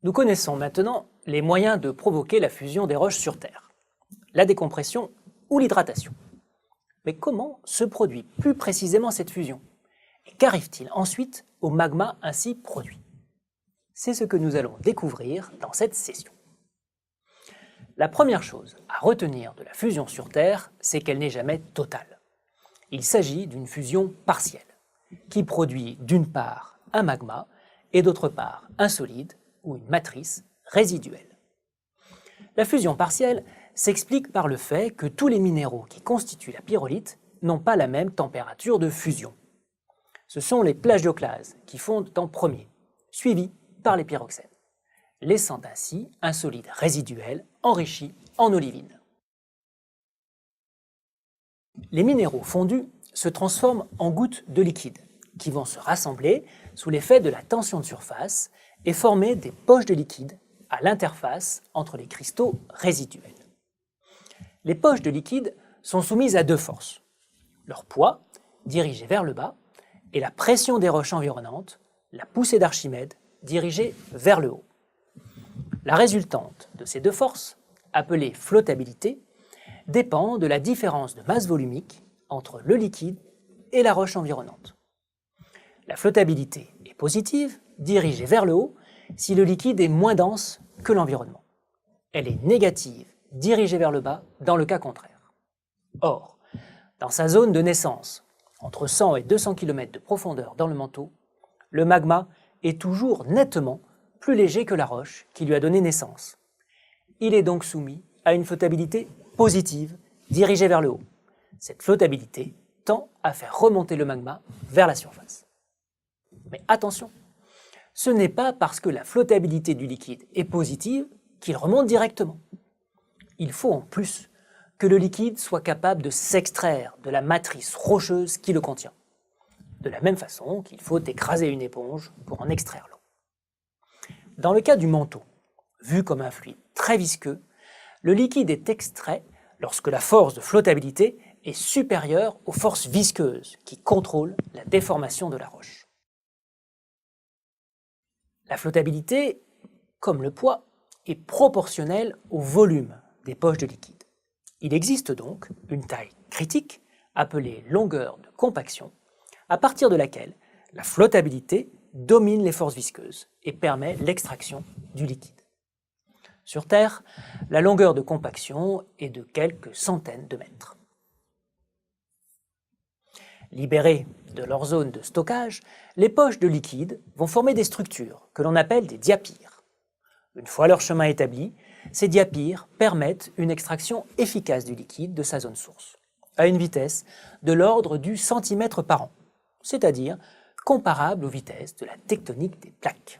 Nous connaissons maintenant les moyens de provoquer la fusion des roches sur Terre, la décompression ou l'hydratation. Mais comment se produit plus précisément cette fusion? Et qu'arrive-t-il ensuite au magma ainsi produit? C'est ce que nous allons découvrir dans cette session. La première chose à retenir de la fusion sur Terre, c'est qu'elle n'est jamais totale. Il s'agit d'une fusion partielle, qui produit d'une part un magma et d'autre part un solide ou une matrice résiduelle. La fusion partielle s'explique par le fait que tous les minéraux qui constituent la pyrrolite n'ont pas la même température de fusion. Ce sont les plagioclases qui fondent en premier, suivis par les pyroxènes, laissant ainsi un solide résiduel enrichi en olivine. Les minéraux fondus se transforment en gouttes de liquide, qui vont se rassembler sous l'effet de la tension de surface et former des poches de liquide à l'interface entre les cristaux résiduels. Les poches de liquide sont soumises à deux forces, leur poids, dirigé vers le bas, et la pression des roches environnantes, la poussée d'Archimède, dirigée vers le haut. La résultante de ces deux forces, appelée flottabilité, dépend de la différence de masse volumique entre le liquide et la roche environnante. La flottabilité est positive, dirigée vers le haut, si le liquide est moins dense que l'environnement. Elle est négative, dirigée vers le bas, dans le cas contraire. Or, dans sa zone de naissance, entre 100 et 200 km de profondeur dans le manteau, le magma est toujours nettement plus léger que la roche qui lui a donné naissance. Il est donc soumis à une flottabilité positive, dirigée vers le haut. Cette flottabilité tend à faire remonter le magma vers la surface. Mais attention, ce n'est pas parce que la flottabilité du liquide est positive qu'il remonte directement. Il faut en plus que le liquide soit capable de s'extraire de la matrice rocheuse qui le contient. De la même façon qu'il faut écraser une éponge pour en extraire l'eau. Dans le cas du manteau, vu comme un fluide très visqueux, le liquide est extrait lorsque la force de flottabilité est supérieure aux forces visqueuses qui contrôlent la déformation de la roche. La flottabilité, comme le poids, est proportionnelle au volume des poches de liquide. Il existe donc une taille critique, appelée longueur de compaction, à partir de laquelle la flottabilité domine les forces visqueuses et permet l'extraction du liquide. Sur Terre, la longueur de compaction est de quelques centaines de mètres. Libérées de leur zone de stockage, les poches de liquide vont former des structures que l'on appelle des diapyres. Une fois leur chemin établi, ces diapyres permettent une extraction efficace du liquide de sa zone source, à une vitesse de l'ordre du centimètre par an, c'est-à-dire comparable aux vitesses de la tectonique des plaques.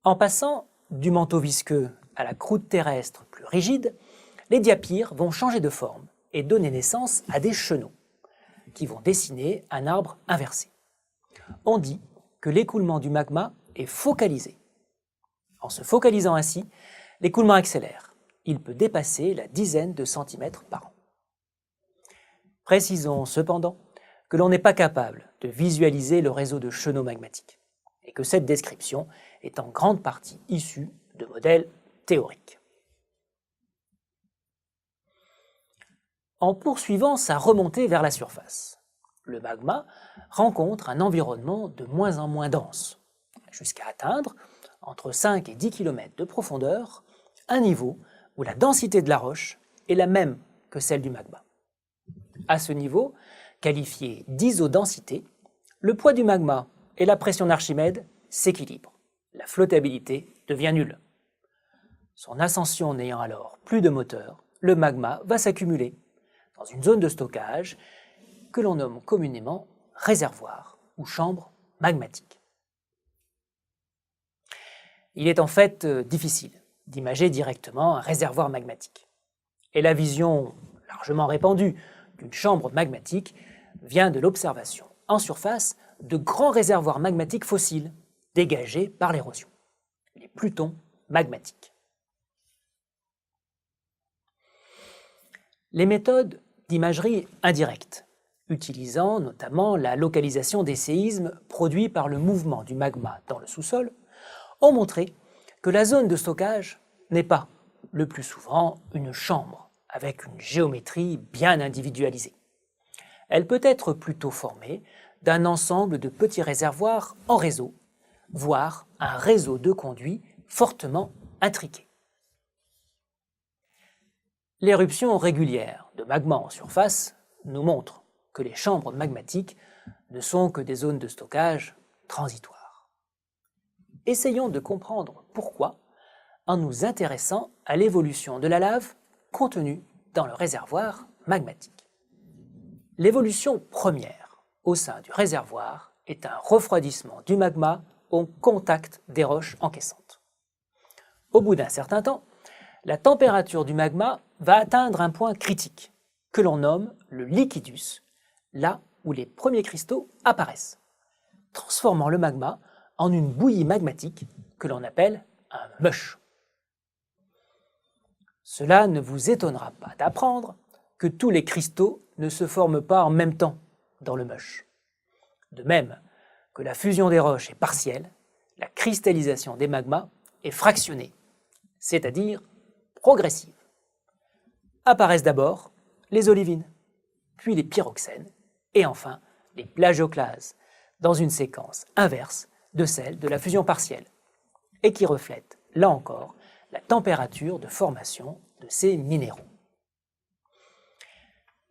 En passant du manteau visqueux à la croûte terrestre plus rigide, les diapyres vont changer de forme et donner naissance à des chenaux, qui vont dessiner un arbre inversé. On dit que l'écoulement du magma est focalisé. En se focalisant ainsi, l'écoulement accélère. Il peut dépasser la dizaine de centimètres par an. Précisons cependant que l'on n'est pas capable de visualiser le réseau de chenaux magmatiques et que cette description est en grande partie issue de modèles théoriques. En poursuivant sa remontée vers la surface, le magma rencontre un environnement de moins en moins dense, jusqu'à atteindre, entre 5 et 10 km de profondeur, un niveau où la densité de la roche est la même que celle du magma. À ce niveau, qualifié d'isodensité, le poids du magma et la pression d'Archimède s'équilibrent. La flottabilité devient nulle. Son ascension n'ayant alors plus de moteur, le magma va s'accumuler dans une zone de stockage que l'on nomme communément réservoir ou chambre magmatique. Il est en fait difficile d'imager directement un réservoir magmatique. Et la vision largement répandue d'une chambre magmatique vient de l'observation en surface de grands réservoirs magmatiques fossiles dégagés par l'érosion, les plutons magmatiques. Les méthodes d'imagerie indirecte utilisant notamment la localisation des séismes produits par le mouvement du magma dans le sous-sol, ont montré que la zone de stockage n'est pas, le plus souvent, une chambre avec une géométrie bien individualisée. Elle peut être plutôt formée d'un ensemble de petits réservoirs en réseau, voire un réseau de conduits fortement intriqué. L'éruption régulière de magma en surface nous montre que les chambres magmatiques ne sont que des zones de stockage transitoires. Essayons de comprendre pourquoi en nous intéressant à l'évolution de la lave contenue dans le réservoir magmatique. L'évolution première au sein du réservoir est un refroidissement du magma au contact des roches encaissantes. Au bout d'un certain temps, la température du magma va atteindre un point critique, que l'on nomme le liquidus, là où les premiers cristaux apparaissent, transformant le magma en une bouillie magmatique que l'on appelle un mush. Cela ne vous étonnera pas d'apprendre que tous les cristaux ne se forment pas en même temps dans le mush. De même que la fusion des roches est partielle, la cristallisation des magmas est fractionnée, c'est-à-dire progressive. Apparaissent d'abord les olivines, puis les pyroxènes, et enfin les plagioclases, dans une séquence inverse de celle de la fusion partielle, et qui reflète, là encore, la température de formation de ces minéraux.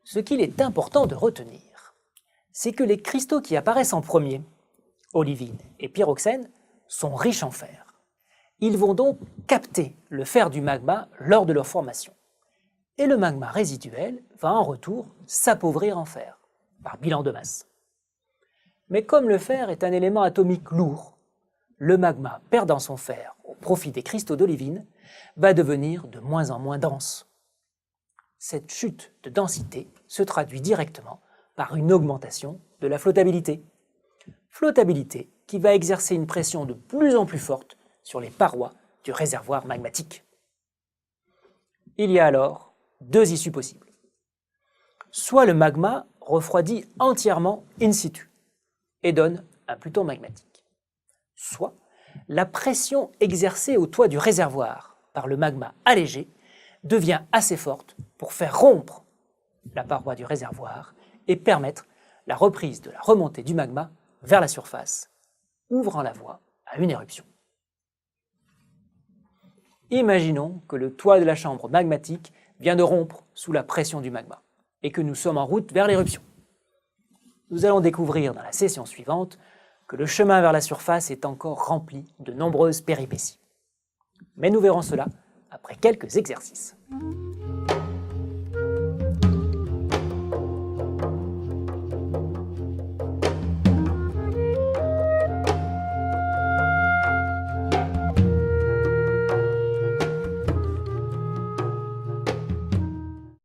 Ce qu'il est important de retenir, c'est que les cristaux qui apparaissent en premier, olivines et pyroxènes, sont riches en fer. Ils vont donc capter le fer du magma lors de leur formation. Et le magma résiduel va en retour s'appauvrir en fer, par bilan de masse. Mais comme le fer est un élément atomique lourd, le magma perdant son fer au profit des cristaux d'olivine va devenir de moins en moins dense. Cette chute de densité se traduit directement par une augmentation de la flottabilité. Flottabilité qui va exercer une pression de plus en plus forte sur les parois du réservoir magmatique. Il y a alors deux issues possibles. Soit le magma refroidit entièrement in situ et donne un pluton magmatique. Soit la pression exercée au toit du réservoir par le magma allégé devient assez forte pour faire rompre la paroi du réservoir et permettre la reprise de la remontée du magma vers la surface, ouvrant la voie à une éruption. Imaginons que le toit de la chambre magmatique vient de rompre sous la pression du magma et que nous sommes en route vers l'éruption. Nous allons découvrir dans la session suivante que le chemin vers la surface est encore rempli de nombreuses péripéties. Mais nous verrons cela après quelques exercices.